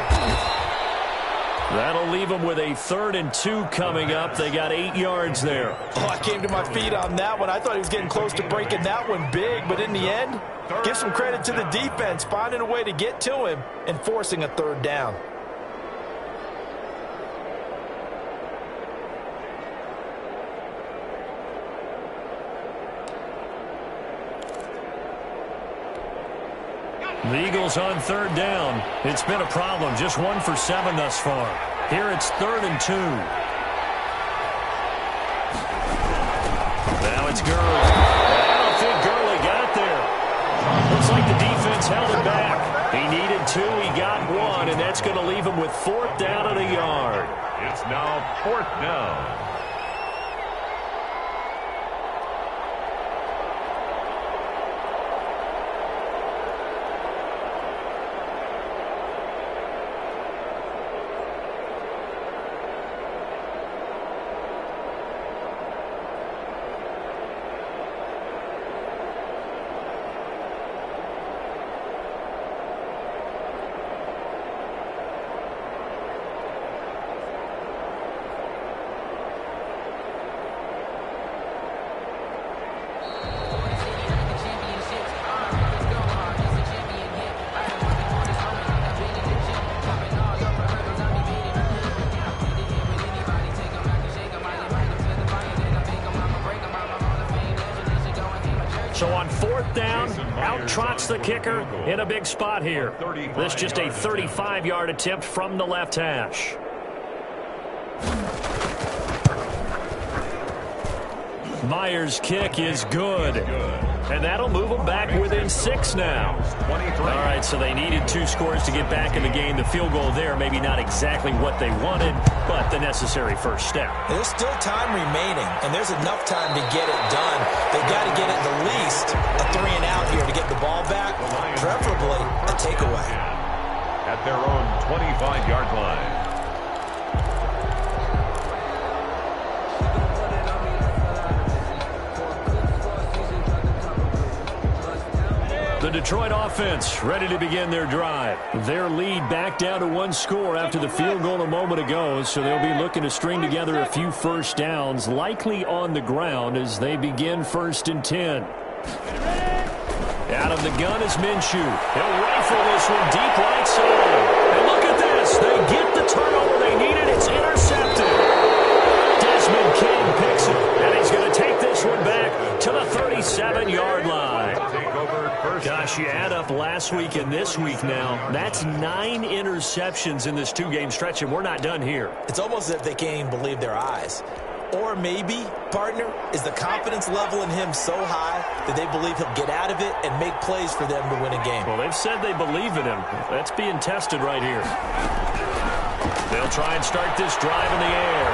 That'll leave them with a 3rd and 2 coming up. They got 8 yards there. Oh, I came to my feet on that one. I thought he was getting close to breaking that one big, but in the end, give some credit to the defense, finding a way to get to him and forcing a 3rd down. The Eagles on 3rd down. It's been a problem. Just 1 for 7 thus far. Here it's 3rd and 2. Now it's Gurley. I don't think Gurley got there. Looks like the defense held it back. He needed 2. He got 1, and that's going to leave him with 4th down and a yard. It's now 4th down. So on 4th down, out trots the kicker in a big spot here. This just a 35-yard attempt from the left hash. Myers' kick is good. And that'll move them back within 6 now. All right, so they needed 2 scores to get back in the game. The field goal there, maybe not exactly what they wanted, but the necessary first step. There's still time remaining, and there's enough time to get it done. They've got to get at the least a 3 and out here to get the ball back, preferably a takeaway. At their own 25-yard line. The Detroit offense ready to begin their drive. Their lead back down to 1 score after the field goal a moment ago, so they'll be looking to string together a few first downs, likely on the ground as they begin 1st and 10. Out of the gun is Minshew. He'll rifle this one deep right side. And look at this. They get the turnover they needed. It's intercepted. Desmond King picks it, and he's going to take this one back to the 37-yard line. Gosh, you add up last week and this week now, that's 9 interceptions in this 2-game stretch, and we're not done here. It's almost as if they can't even believe their eyes. Or maybe, partner, is the confidence level in him so high that they believe he'll get out of it and make plays for them to win a game. Well, they've said they believe in him. That's being tested right here. They'll try and start this drive in the air.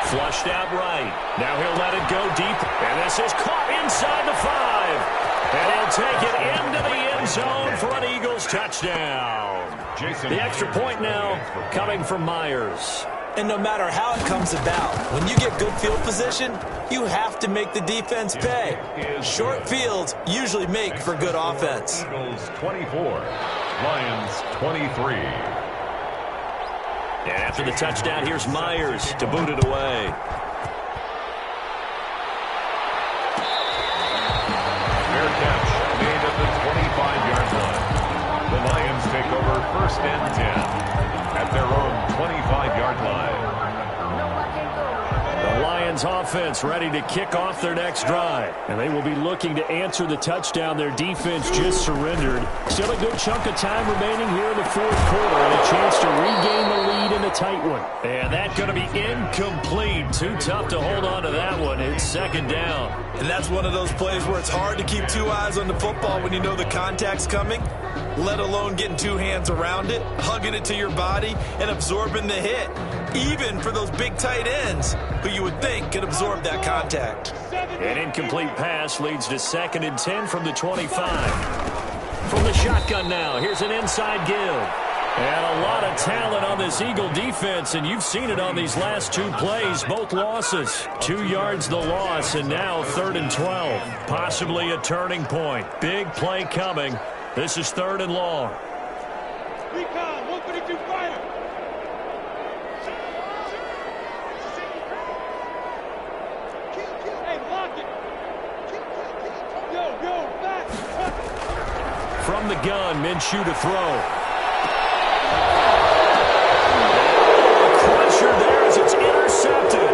Flushed out right. Now he'll let it go deep, and this is caught inside the 5. And he'll take it into the end zone for an Eagles touchdown. The extra point now coming from Myers. And no matter how it comes about, when you get good field position, you have to make the defense pay. Short fields usually make for good offense. Eagles 24, Lions 23. And after the touchdown, here's Myers to boot it away. Fair catch made at the 25-yard line. The Lions take over 1st and 10 at their own 25-yard line. The Lions offense ready to kick off their next drive. And they will be looking to answer the touchdown their defense just surrendered. Still a good chunk of time remaining here in the 4th quarter and a chance to regain the lead in a tight one. And that's going to be incomplete. Too tough to hold on to that one. It's 2nd down. And that's one of those plays where it's hard to keep 2 eyes on the football when you know the contact's coming, let alone getting 2 hands around it, hugging it to your body, and absorbing the hit. Even for those big tight ends who you would think could absorb that contact. An incomplete pass leads to 2nd and 10 from the 25. From the shotgun now, here's an inside give. And a lot of talent on this Eagle defense, and you've seen it on these last 2 plays, both losses. 2 yards the loss, and now 3rd and 12. Possibly a turning point. Big play coming. This is 3rd and long. Recon, 152 fighter. Hey, lock it. Yo, back. From the gun, Minshew to throw. Pressure there as it's intercepted.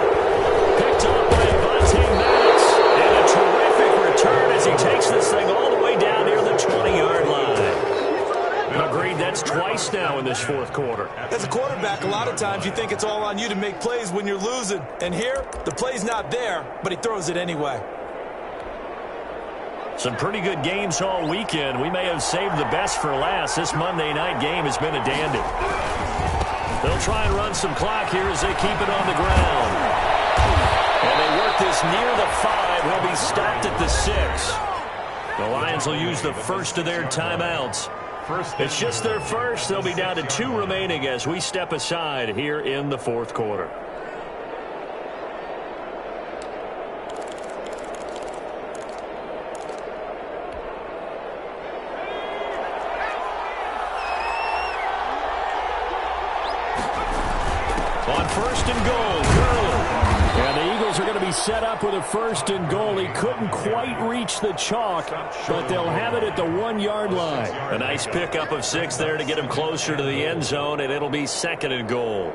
Picked up by Avonte Maddox. And a terrific return as he takes this thing all the way down near the 20-yard line. Agreed, that's twice now in this 4th quarter. As a quarterback, a lot of times you think it's all on you to make plays when you're losing. And here, the play's not there, but he throws it anyway. Some pretty good games all weekend. We may have saved the best for last. This Monday night game has been a dandy. They'll try and run some clock here as they keep it on the ground. And they work this near the 5. He'll be stopped at the 6. The Lions will use the first of their timeouts. It's just their first. They'll be down to 2 remaining as we step aside here in the 4th quarter. On 1st and goal, Gurley. And the Eagles are going to be set up with a 1st and goal. He couldn't quite reach the chalk, but they'll have it at the 1-yard line. A nice pickup of 6 there to get him closer to the end zone, and it'll be 2nd and goal.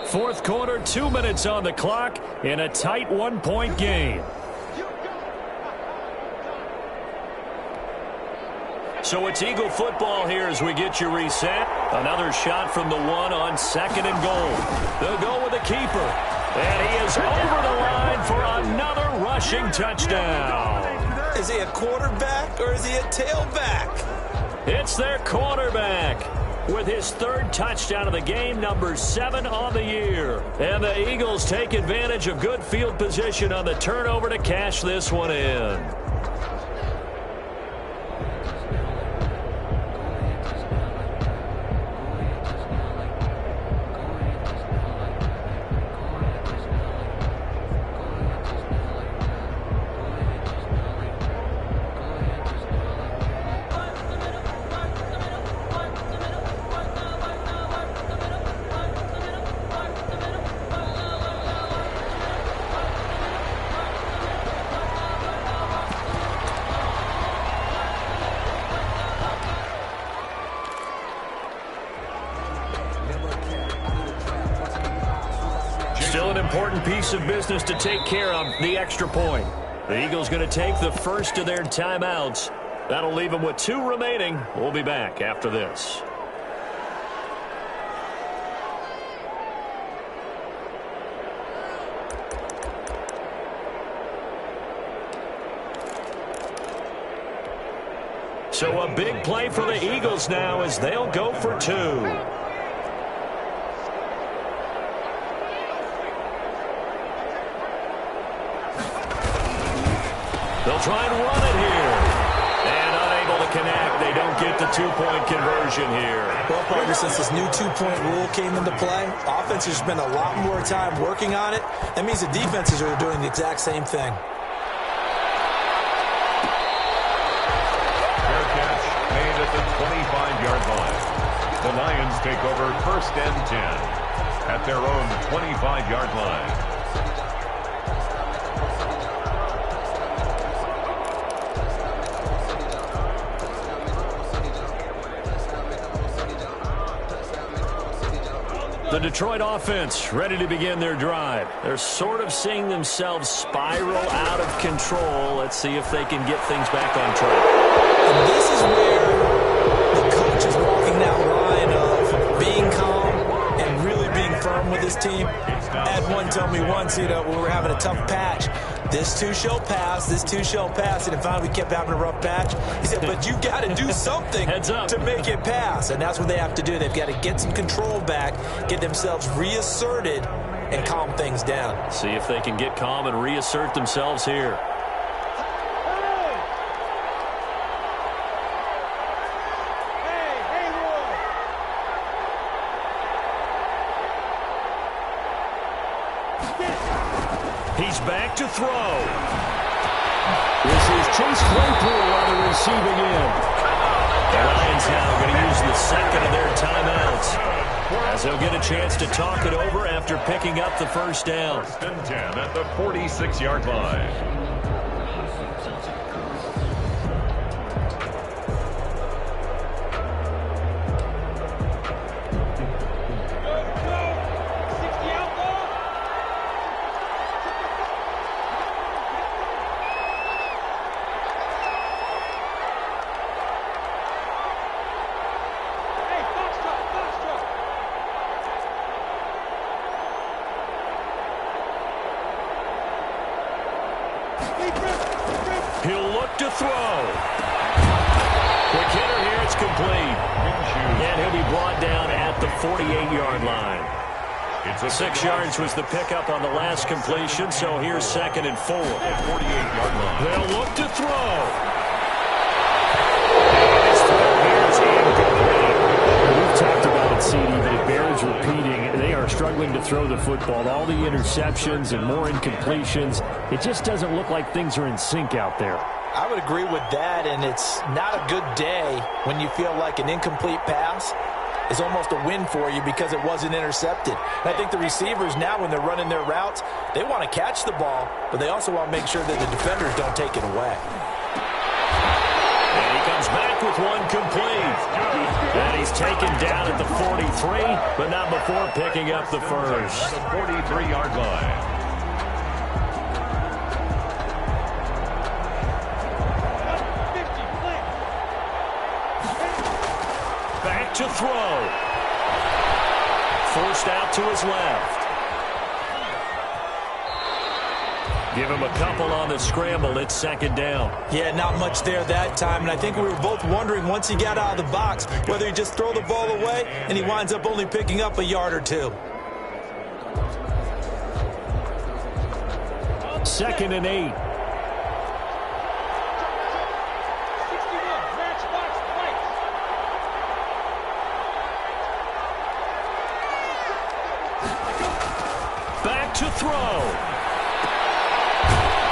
Fourth quarter, 2 minutes on the clock in a tight 1-point game. So it's Eagle football here as we get you reset. Another shot from the 1 on 2nd and goal. They'll go with the keeper. And he is over the line for another rushing touchdown. Is he a quarterback or is he a tailback? It's their quarterback with his 3rd touchdown of the game, number 7 on the year. And the Eagles take advantage of good field position on the turnover to cash this one in. Still an important piece of business to take care of, the extra point. The Eagles going to take the first of their timeouts. That'll leave them with 2 remaining. We'll be back after this. So a big play for the Eagles now as they'll go for 2. They'll try and run it here. And unable to connect. They don't get the two-point conversion here. Well, partner, since this new two-point rule came into play, offenses spend a lot more time working on it. That means the defenses are doing the exact same thing. Fair catch made at the 25-yard line. The Lions take over first and 10 at their own 25-yard line. The Detroit offense ready to begin their drive. They're sort of seeing themselves spiral out of control. Let's see if they can get things back on track. And this is where the coach is walking that line of being calm and really being firm with his team. Ed one told me once, when we were having a tough patch, this too shall pass, this too shall pass. And finally we kept having a rough patch. He said, but you got to do something to make it pass. And that's what they have to do. They've got to get some control back, get themselves reasserted, and calm things down. See if they can get calm and reassert themselves here. He's back to throw. This is Chase Claypool on the receiving end. The Lions now going to use the second of their timeouts, as they'll get a chance to talk it over after picking up the first down. First and 10 at the 46-yard line. He'll look to throw. Quick hitter here, it's complete. And he'll be brought down at the 48-yard line. 6 yards was the pickup on the last completion, so here's second and 4. 48-yard line. They'll look to throw. And his throw here is incomplete. We've talked about it, CD, but it bears repeating. They are struggling to throw the football. All the interceptions and more incompletions. It just doesn't look like things are in sync out there. I would agree with that, and it's not a good day when you feel like an incomplete pass is almost a win for you because it wasn't intercepted. And I think the receivers now, when they're running their routes, they want to catch the ball, but they also want to make sure that the defenders don't take it away. And he comes back with one complete. And he's taken down at the 43, but not before picking up the first. The 43-yard line. Back to throw. Forced out to his left. Give him a couple on the scramble. It's second down. Yeah, not much there that time, and I think we were both wondering once he got out of the box whether he just throw the ball away, and he winds up only picking up a yard or two. Second and 8. Back to throw.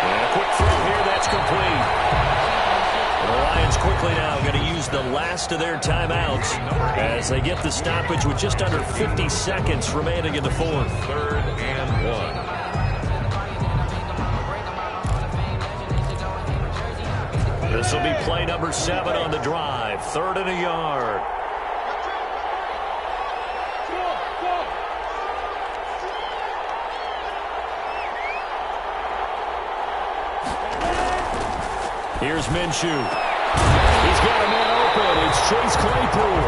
And a quick throw here, that's complete. The Lions quickly now going to use the last of their timeouts as they get the stoppage with just under 50 seconds remaining in the fourth. 3rd and 1. This will be play number 7 on the drive. 3rd and a yard. Here's Minshew. He's got a man open. It's Chase Claypool.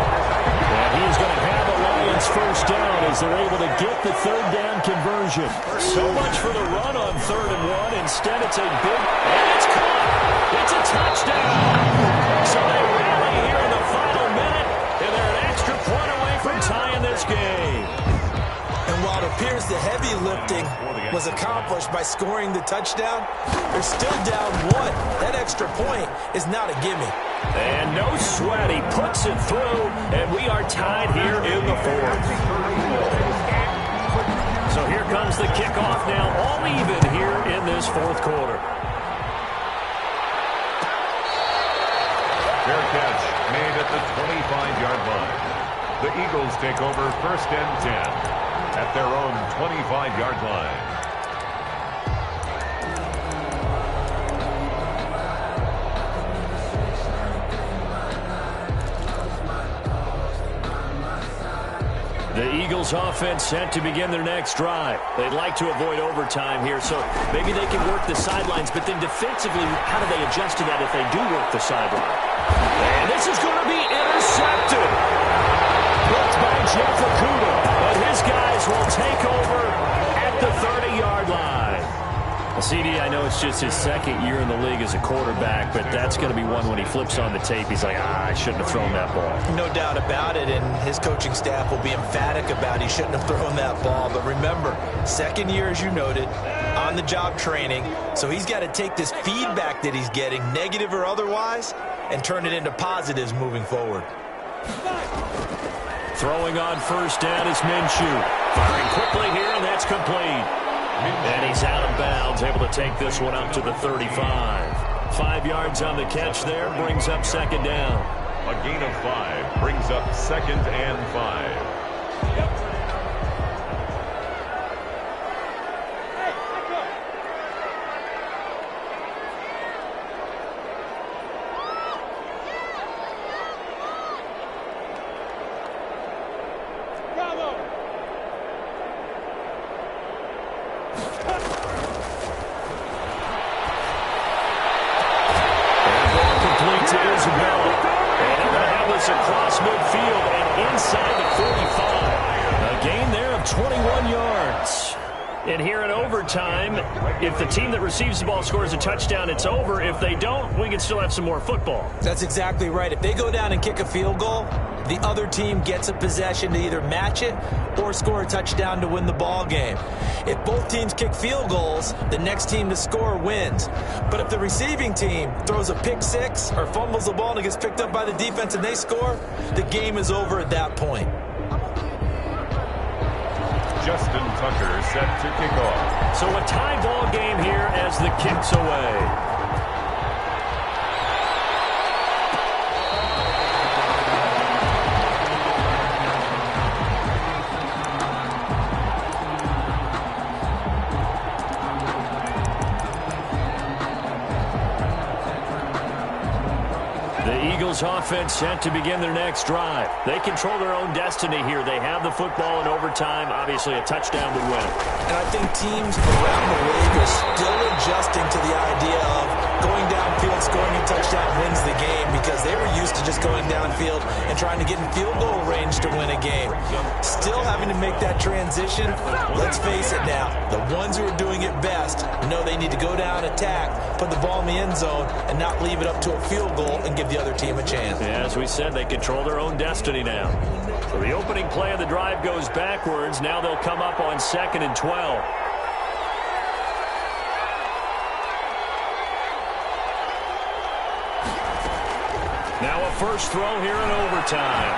And he's going to have a Lions first down as they're able to get the third down conversion. So much for the run on 3rd and 1. Instead, it's a big, and it's caught. It's a touchdown. So they rally here in the final minute, and they're an extra point away from tying this game. And while the appears the heavy lifting was accomplished by scoring the touchdown, they're still down 1. That extra point is not a gimme. And no sweat. He puts it through, and we are tied here in the 4th. So here comes the kickoff now, all even here in this 4th quarter. Fair catch made at the 25-yard line. The Eagles take over 1st and 10 at their own 25-yard line. The Eagles offense set to begin their next drive. They'd like to avoid overtime here, so maybe they can work the sidelines, but then defensively, how do they adjust to that if they do work the sideline? And this is going to be intercepted. Blocked by Jeff Okudah, but his guys will take over at the 30-yard line. CD, I know it's just his 2nd year in the league as a quarterback, but that's going to be one when he flips on the tape. He's like, I shouldn't have thrown that ball. No doubt about it, and his coaching staff will be emphatic about he shouldn't have thrown that ball. But remember, 2nd year, as you noted, on-the-job training, so he's got to take this feedback that he's getting, negative or otherwise, and turn it into positives moving forward. Throwing on 1st down is Minshew. Firing quickly here, and that's complete. And he's out of bounds, able to take this one up to the 35. 5 yards on the catch there, brings up 2nd down. A gain of 5 brings up 2nd and 5. Across midfield and inside the 45. A gain there of 21 yards. And here in overtime, if the team that receives the ball scores a touchdown, it's over. If they don't, we can still have some more football. That's exactly right. If they go down and kick a field goal, the other team gets a possession to either match it or score a touchdown to win the ball game. If both teams kick field goals, the next team to score wins. But if the receiving team throws a pick 6 or fumbles the ball and it gets picked up by the defense and they score, the game is over at that point. Justin Tucker set to kick off. So a tie ball game here as the kick's away. Offense set to begin their next drive. They control their own destiny here. They have the football in overtime. Obviously, a touchdown would win it. And I think teams around the league are still adjusting to the idea of going downfield, scoring a touchdown wins the game, because they were used to just going downfield and trying to get in field goal range to win a game. Still having to make that transition. Let's face it now, the ones who are doing it best know they need to go down, attack, put the ball in the end zone, and not leave it up to a field goal and give the other team a chance. Yeah, as we said, they control their own destiny now. So the opening play of the drive goes backwards. Now they'll come up on 2nd and 12. Now a first throw here in overtime.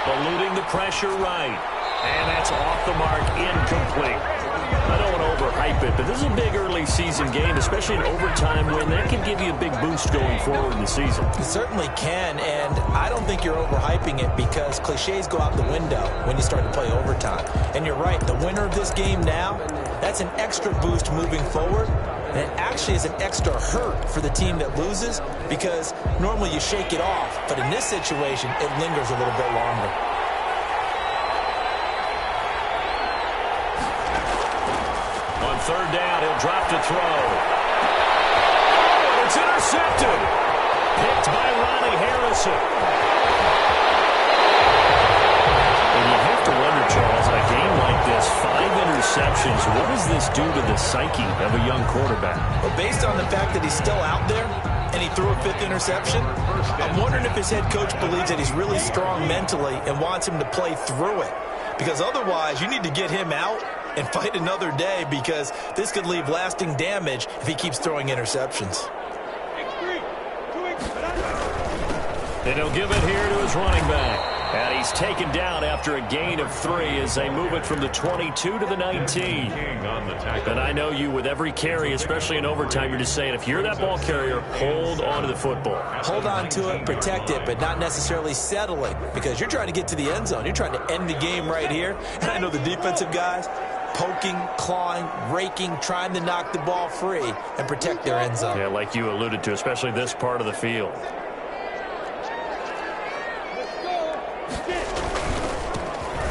Eluding the pressure right. And that's off the mark, incomplete. I don't want to overhype it, but this is a big early season game, especially an overtime win. That can give you a big boost going forward in the season. It certainly can, and I don't think you're overhyping it because cliches go out the window when you start to play overtime. And you're right, the winner of this game now, that's an extra boost moving forward. And it actually is an extra hurt for the team that loses because normally you shake it off. But in this situation, it lingers a little bit longer. On 3rd down, he'll drop to throw. It's intercepted. Picked by Ronnie Harrison. And you have to wonder, Charles, a game like this, 5 interceptions, what does this do to the psyche of a young quarterback? Well, based on the fact that he's still out there and he threw a 5th interception, I'm wondering if his head coach believes that he's really strong mentally and wants him to play through it. because otherwise you need to get him out and fight another day, because this could leave lasting damage if he keeps throwing interceptions. And he'll give it here to his running back. And he's taken down after a gain of 3 as they move it from the 22 to the 19. And I know you, with every carry, especially in overtime, you're just saying, if you're that ball carrier, hold on to the football. Hold on to it, protect it, but not necessarily settling, because you're trying to get to the end zone. You're trying to end the game right here. And I know the defensive guys, poking, clawing, raking, trying to knock the ball free and protect their end zone. Yeah, like you alluded to, especially this part of the field.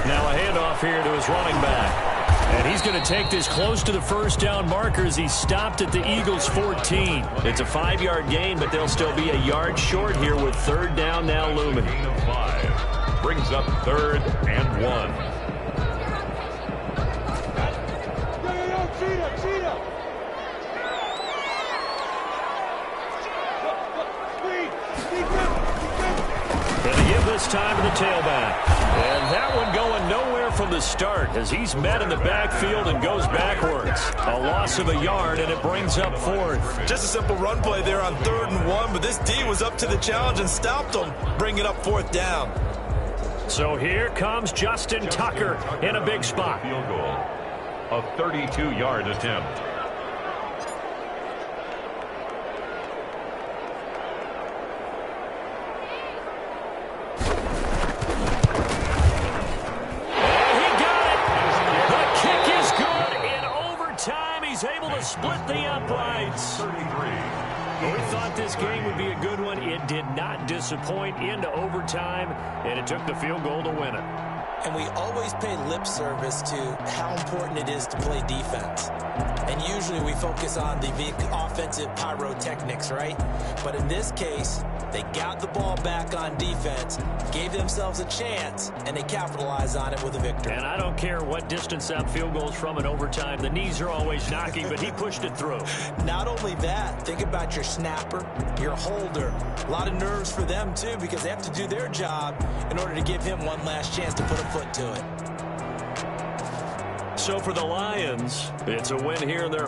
Now a handoff here to his running back. And he's going to take this close to the first down marker as he stopped at the Eagles' 14. It's a 5-yard gain, but they'll still be a yard short here with third down now looming. Gain of 5 brings up 3rd and 1. And they give this time to the tailback. And that one going nowhere from the start as he's met in the backfield and goes backwards. A loss of a yard, and it brings up 4th. Just a simple run play there on 3rd and 1, but this D was up to the challenge and stopped him, bringing up 4th down. So here comes Justin Tucker in a big spot. Field goal, a 32-yard attempt. Split the uprights. 33. We thought this game would be a good one. It did not disappoint into overtime, and it took the field goal to win it. And we always pay lip service to how important it is to play defense. And usually we focus on the offensive pyrotechnics, right? But in this case, they got the ball back on defense, gave themselves a chance, and they capitalized on it with a victory. And I don't care what distance that field goes from in overtime. The knees are always knocking, but he pushed it through. Not only that, think about your snapper, your holder. A lot of nerves for them, too, because they have to do their job in order to give him one last chance to put a foot to it. So for the Lions, it's a win here in their